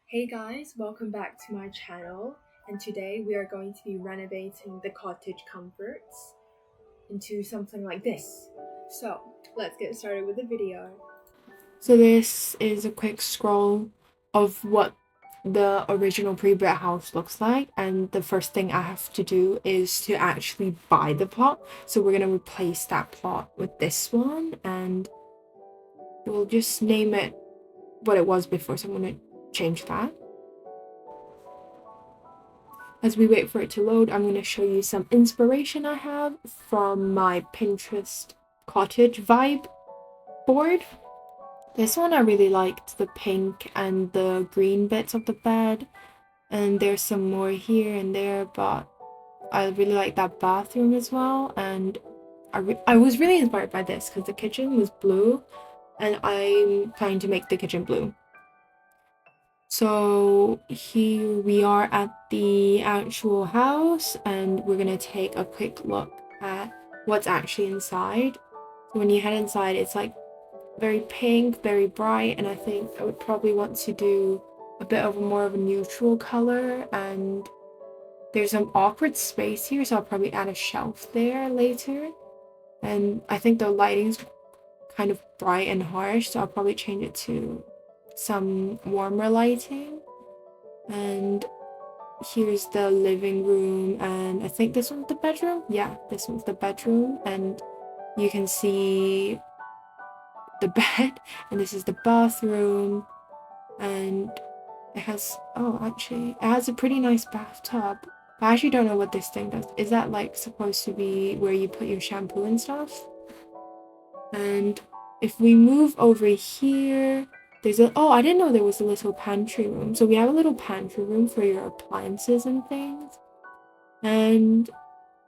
Hey guys, welcome back to my channel, and today we are going to be renovating the cottage comforts into something like this. So let's get started with the video. So this is a quick scroll of what the original pre-built house looks like, and the first thing I have to do is to actually buy the plot. So we're going to replace that plot with this one, and we'll just name it what it was before, so I'm going to change that. As we wait for it to load, I'm going to show you some inspiration I have from my Pinterest cottage vibe board. This one I really liked the pink and the green bits of the bed, and there's some more here and there, but I really like that bathroom as well. And I was really inspired by this because the kitchen was blue, and I'm planning to make the kitchen blue. So here we are at the actual house, and we're gonna take a quick look at what's actually inside. So when you head inside, it's like very pink, very bright, and I think I would probably want to do a bit of more of a neutral color. And there's some awkward space here, so I'll probably add a shelf there later. And I think the lighting's kind of bright and harsh, so I'll probably change it to some warmer lighting. And here's the living room, and I think this one's the bedroom. Yeah, this one's the bedroom, and you can see the bed, and this is the bathroom, and it has it has a pretty nice bathtub. I actually don't know what this thing does. Is that like supposed to be where you put your shampoo and stuff? And if we move over here, there's I didn't know there was a little pantry room. So we have a little pantry room for your appliances and things. And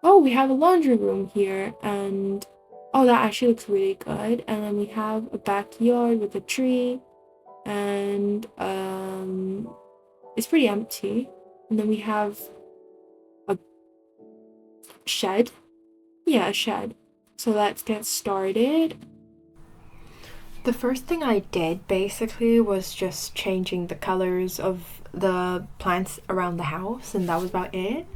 we have a laundry room here, and that actually looks really good. And then we have a backyard with a tree, and it's pretty empty. And then we have a shed. Yeah, a shed. So let's get started. The first thing I did basically was just changing the colors of the plants around the house, and that was about it.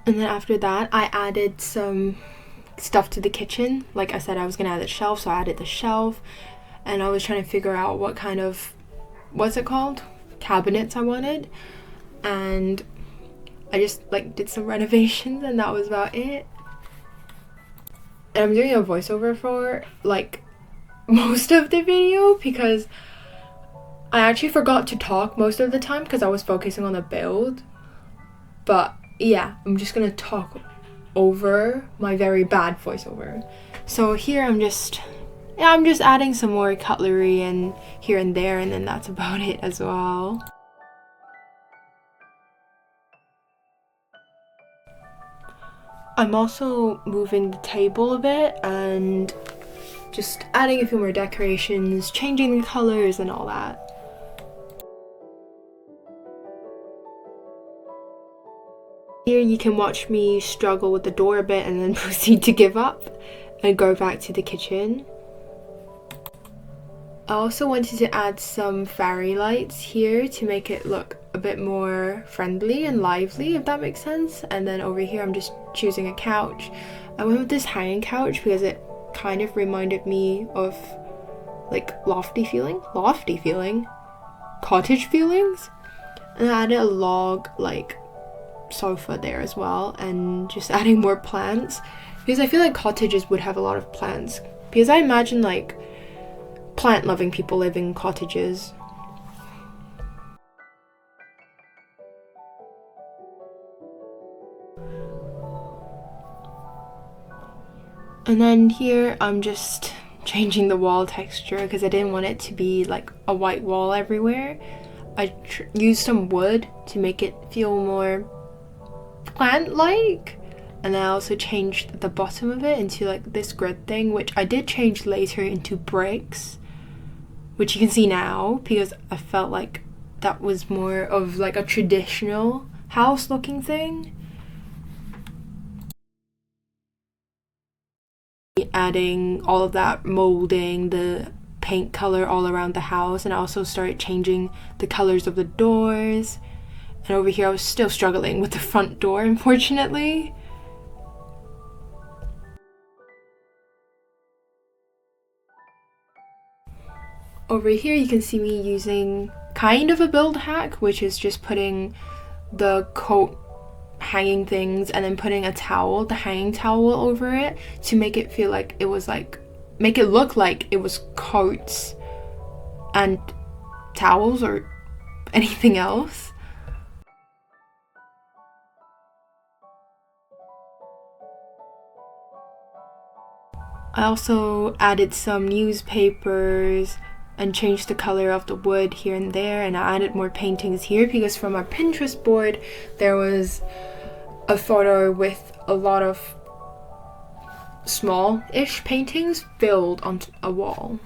And then after that, I added some stuff to the kitchen. Like I said, I was gonna add the shelf, so I added the shelf, and I was trying to figure out what kind of, what's it called, cabinets I wanted, and I just like did some renovations, and that was about it. And I'm doing a voiceover for like most of the video because I actually forgot to talk most of the time because I was focusing on the build. But yeah, I'm just gonna talk over my very bad voiceover. So here I'm just adding some more cutlery and here and there, and then that's about it as well. I'm also moving the table a bit and just adding a few more decorations, changing the colors and all that. Here you can watch me struggle with the door a bit and then proceed to give up and go back to the kitchen. I also wanted to add some fairy lights here to make it look a bit more friendly and lively, if that makes sense. And then over here I'm just choosing a couch. I went with this hanging couch because it kind of reminded me of like lofty feeling, cottage feelings. And I added a log like sofa there as well, and just adding more plants because I feel like cottages would have a lot of plants, because I imagine like plant loving people live in cottages. And then here I'm just changing the wall texture because I didn't want it to be like a white wall everywhere. I used some wood to make it feel more plant-like, and I also changed the bottom of it into like this grid thing, which I did change later into bricks, which you can see now because I felt like that was more of like a traditional house looking thing. Adding all of that molding, the paint color all around the house, and I also started changing the colors of the doors. And over here I was still struggling with the front door, unfortunately. Over here you can see me using kind of a build hack, which is just putting the coat hanging things and then putting a towel, the hanging towel over it to make it feel like it was like, make it look like it was coats and towels or anything else. I also added some newspapers and changed the color of the wood here and there, and I added more paintings here because from our Pinterest board there was a photo with a lot of small-ish paintings filled onto a wall.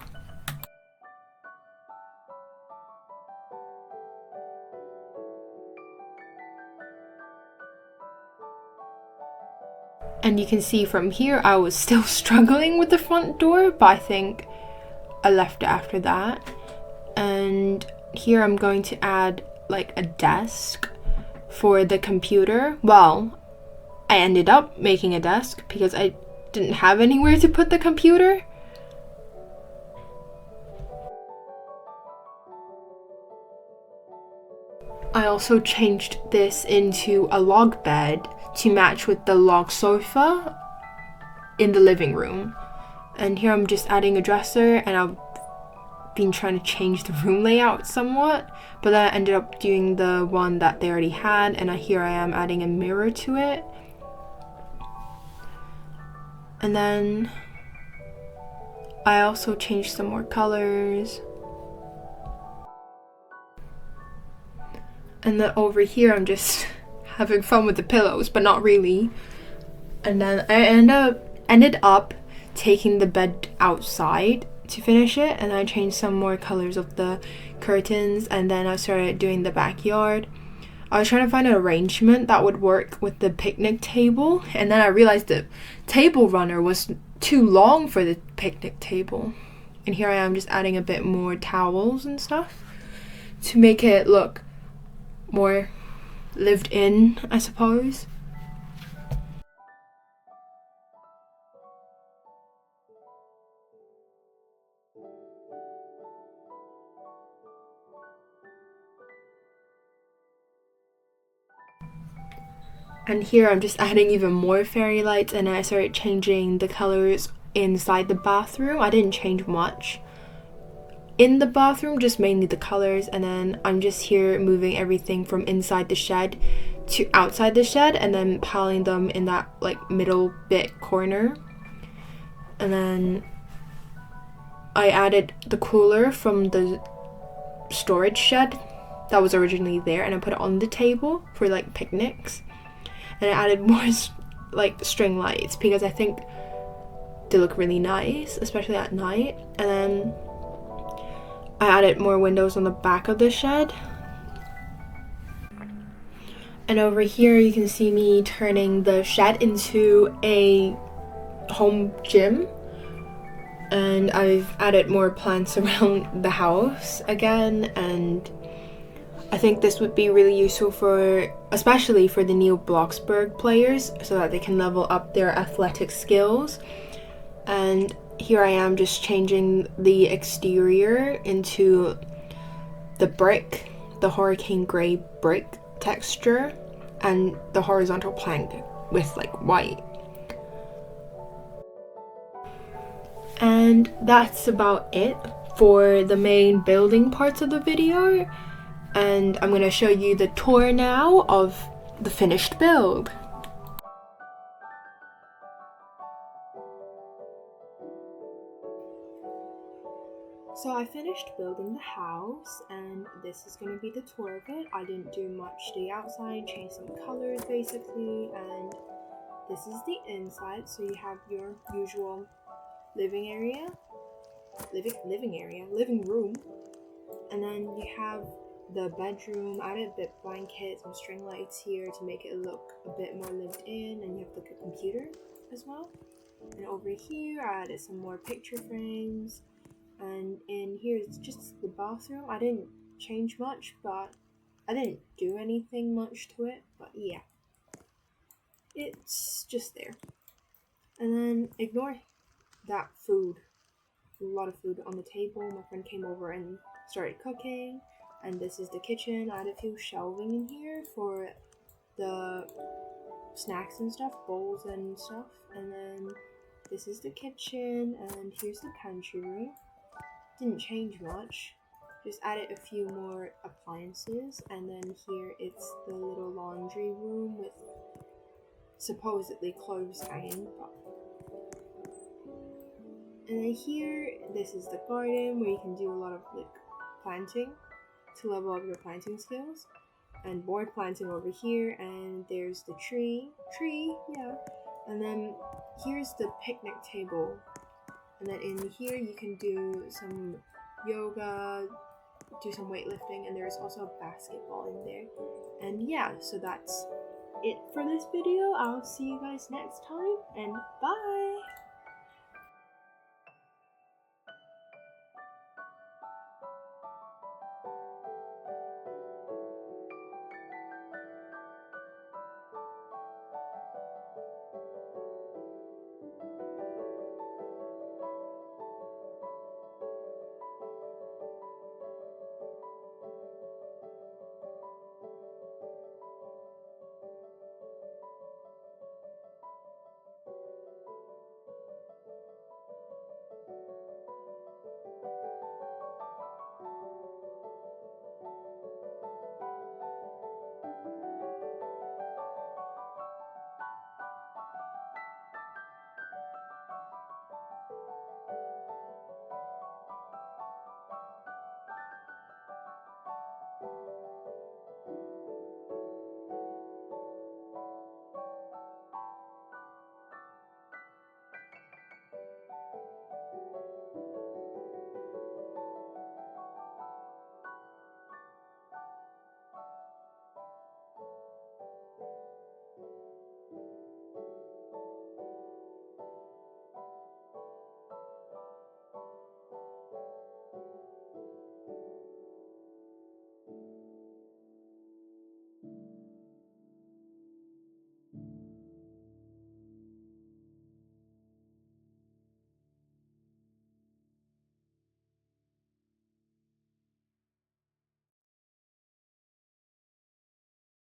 And you can see from here I was still struggling with the front door, but I think I left it after that. And here I'm going to add like a desk for the computer. Well, I ended up making a desk because I didn't have anywhere to put the computer. I also changed this into a log bed to match with the log sofa in the living room. And here I'm just adding a dresser, and I've been trying to change the room layout somewhat, but then I ended up doing the one that they already had, and here I am adding a mirror to it. And then I also changed some more colors. And then over here I'm just having fun with the pillows, but not really. And then I ended up taking the bed outside to finish it, and I changed some more colors of the curtains, and then I started doing the backyard. I was trying to find an arrangement that would work with the picnic table, and then I realized the table runner was too long for the picnic table. And here I am just adding a bit more towels and stuff to make it look more lived in, I suppose. And here I'm just adding even more fairy lights, and I started changing the colors inside the bathroom. I didn't change much in the bathroom, just mainly the colors, and then I'm just here moving everything from inside the shed to outside the shed and then piling them in that like middle bit corner. And then I added the cooler from the storage shed that was originally there, and I put it on the table for like picnics. And I added more like string lights because I think they look really nice, especially at night. And then I added more windows on the back of the shed. And over here you can see me turning the shed into a home gym. And I've added more plants around the house again, and I think this would be really useful for, especially for the new Bloxburg players, so that they can level up their athletic skills. And here I am just changing the exterior into the brick, the hurricane gray brick texture, and the horizontal plank with like white. And that's about it for the main building parts of the video. And I'm going to show you the tour now of the finished build. So I finished building the house, and this is going to be the tour of it. I didn't do much to the outside, changed some colors basically, and this is the inside. So you have your usual living area, living room. And then you have the bedroom. I added a bit blankets, some string lights here to make it look a bit more lived in, and you have like a computer as well. And over here I added some more picture frames, and in here it's just the bathroom. I didn't change much, but I didn't do anything much to it, but yeah, it's just there. And then ignore that food, a lot of food on the table. My friend came over and started cooking, and this is the kitchen. I added a few shelving in here for the snacks and stuff, bowls and stuff. And then this is the kitchen, and here's the pantry room. Didn't change much, just added a few more appliances. And then here it's the little laundry room with supposedly clothes hanging, but and then here, this is the garden where you can do a lot of like planting to level up your planting skills, and board planting over here. And there's the tree, yeah. And then here's the picnic table. And then in here you can do some yoga, do some weightlifting, and there's also a basketball in there. And yeah, so that's it for this video. I'll see you guys next time, and bye!